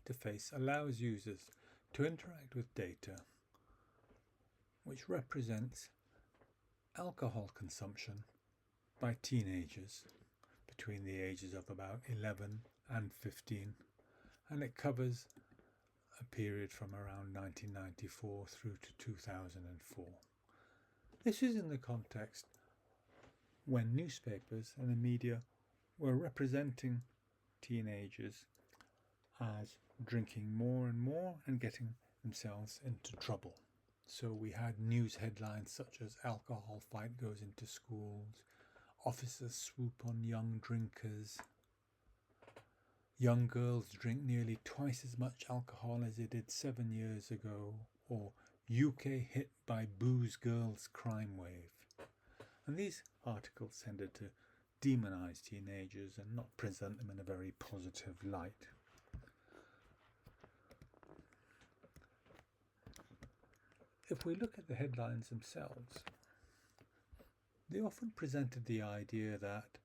interface allows users to interact with data which represents alcohol consumption by teenagers between the ages of about 11 and 15, and it covers a period from around 1994 through to 2004. This is in the context when newspapers and the media were representing teenagers as drinking more and more and getting themselves into trouble. So we had news headlines such as "Alcohol fight goes into schools," "Officers swoop on young drinkers," "Young girls drink nearly twice as much alcohol as they did 7 years ago," or "UK hit by booze girls crime wave." And these articles tended to demonize teenagers and not present them in a very positive light. If we look at the headlines themselves, they often presented the idea that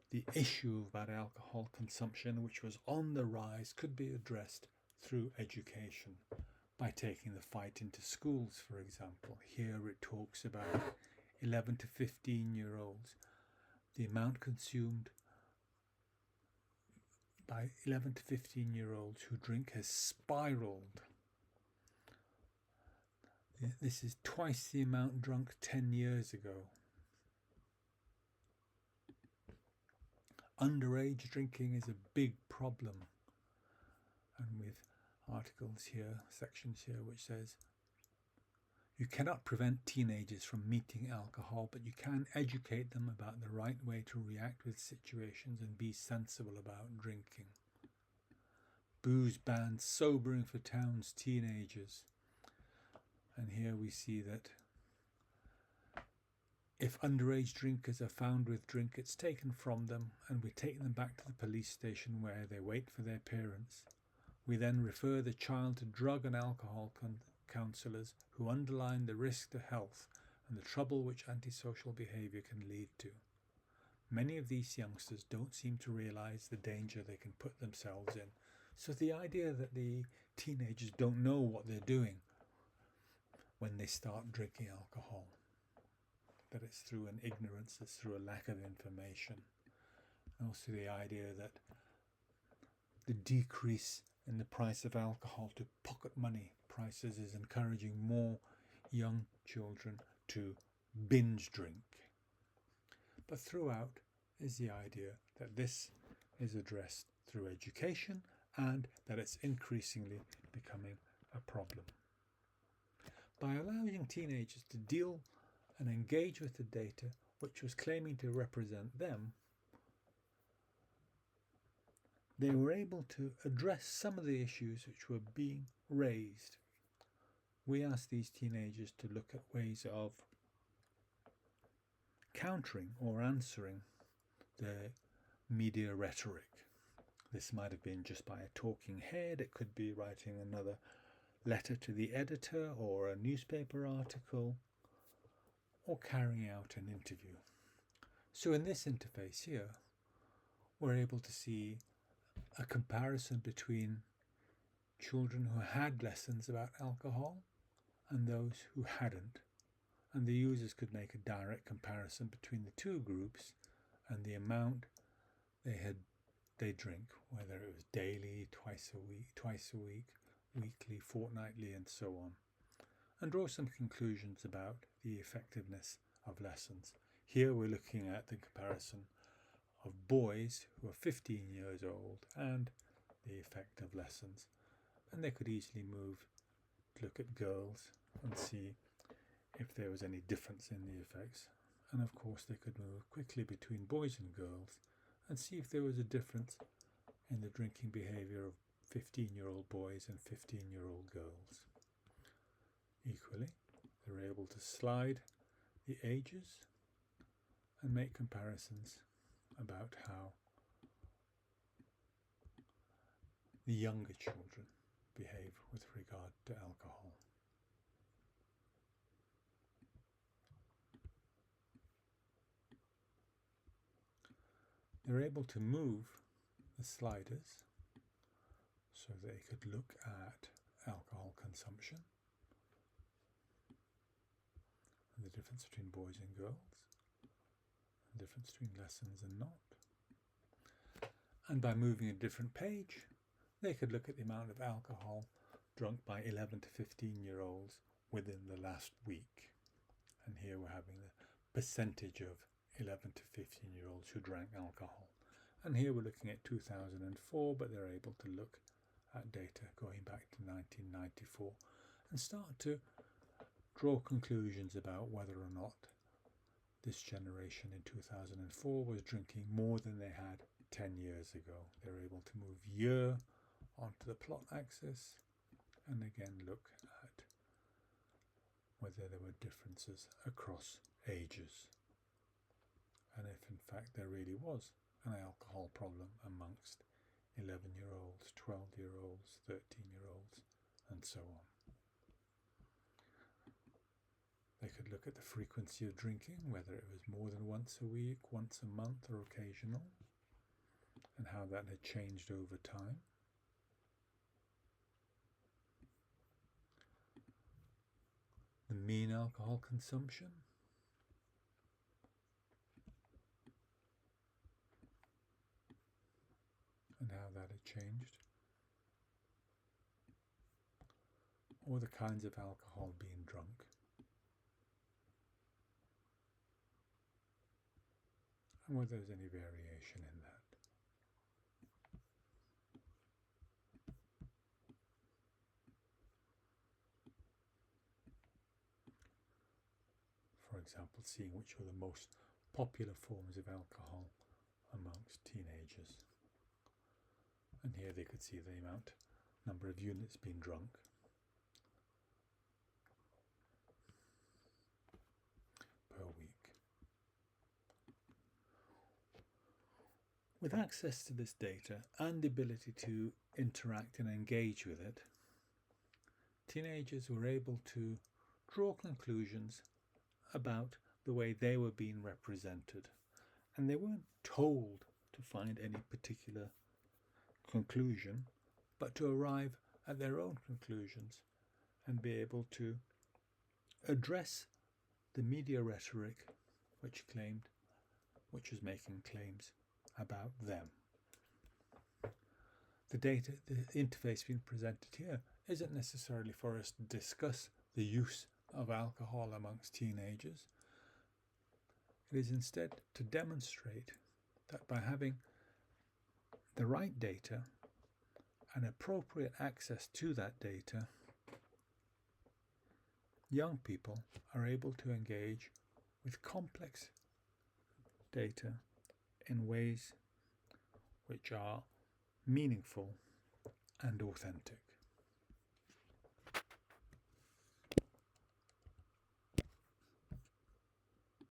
the issue about alcohol consumption, which was on the rise, could be addressed through education by taking the fight into schools, for example. Here it talks about 11 to 15-year-olds. The amount consumed by 11 to 15-year-olds who drink has spiraled. This is twice the amount drunk 10 years ago. Underage drinking is a big problem. And with articles here, sections here, which says, you cannot prevent teenagers from meeting alcohol, but you can educate them about the right way to react with situations and be sensible about drinking. Booze bans sobering for town's teenagers. And here we see that if underage drinkers are found with drink, it's taken from them and we take them back to the police station where they wait for their parents. We then refer the child to drug and alcohol counsellors who underline the risk to health and the trouble which antisocial behaviour can lead to. Many of these youngsters don't seem to realise the danger they can put themselves in. So the idea that the teenagers don't know what they're doing when they start drinking alcohol, that it's through an ignorance, it's through a lack of information. And also the idea that the decrease in the price of alcohol to pocket money prices is encouraging more young children to binge drink. But throughout is the idea that this is addressed through education and that it's increasingly becoming a problem. By allowing teenagers to deal and engage with the data which was claiming to represent them, they were able to address some of the issues which were being raised. We asked these teenagers to look at ways of countering or answering the media rhetoric. This might have been just by a talking head, it could be writing another letter to the editor or a newspaper article, or carrying out an interview. So in this interface here, we're able to see a comparison between children who had lessons about alcohol and those who hadn't. And the users could make a direct comparison between the two groups and the amount they drink, whether it was daily, twice a week, weekly, fortnightly, and so on, and draw some conclusions about the effectiveness of lessons. Here we're looking at the comparison of boys who are 15 years old and the effect of lessons, and they could easily move to look at girls and see if there was any difference in the effects, and of course they could move quickly between boys and girls and see if there was a difference in the drinking behaviour of 15-year-old boys and 15-year-old girls. Equally, they were able to slide the ages and make comparisons about how the younger children behave with regard to alcohol. They're able to move the sliders so they could look at alcohol consumption and the difference between boys and girls, the difference between lessons and not. And by moving a different page, they could look at the amount of alcohol drunk by 11 to 15-year-olds within the last week. And here we're having the percentage of 11 to 15-year-olds who drank alcohol. And here we're looking at 2004, but they're able to look at data going back to 1994 and start to draw conclusions about whether or not this generation in 2004 was drinking more than they had 10 years ago. They're able to move year onto the plot axis and again look at whether there were differences across ages, and if in fact there really was an alcohol problem amongst 11-year-olds, 12-year-olds, 13-year-olds, and so on. They could look at the frequency of drinking, whether it was more than once a week, once a month, or occasional, and how that had changed over time. The mean alcohol consumption, and how that had changed, or the kinds of alcohol being drunk. And whether there's any variation in that. For example, seeing which were the most popular forms of alcohol amongst teenagers. And here they could see the number of units being drunk. Per week. With access to this data and the ability to interact and engage with it, teenagers were able to draw conclusions about the way they were being represented, and they weren't told to find any particular conclusion, but to arrive at their own conclusions and be able to address the media rhetoric which was making claims about them. The data, the interface being presented here, isn't necessarily for us to discuss the use of alcohol amongst teenagers. It is instead to demonstrate that by having the right data and appropriate access to that data, young people are able to engage with complex data in ways which are meaningful and authentic.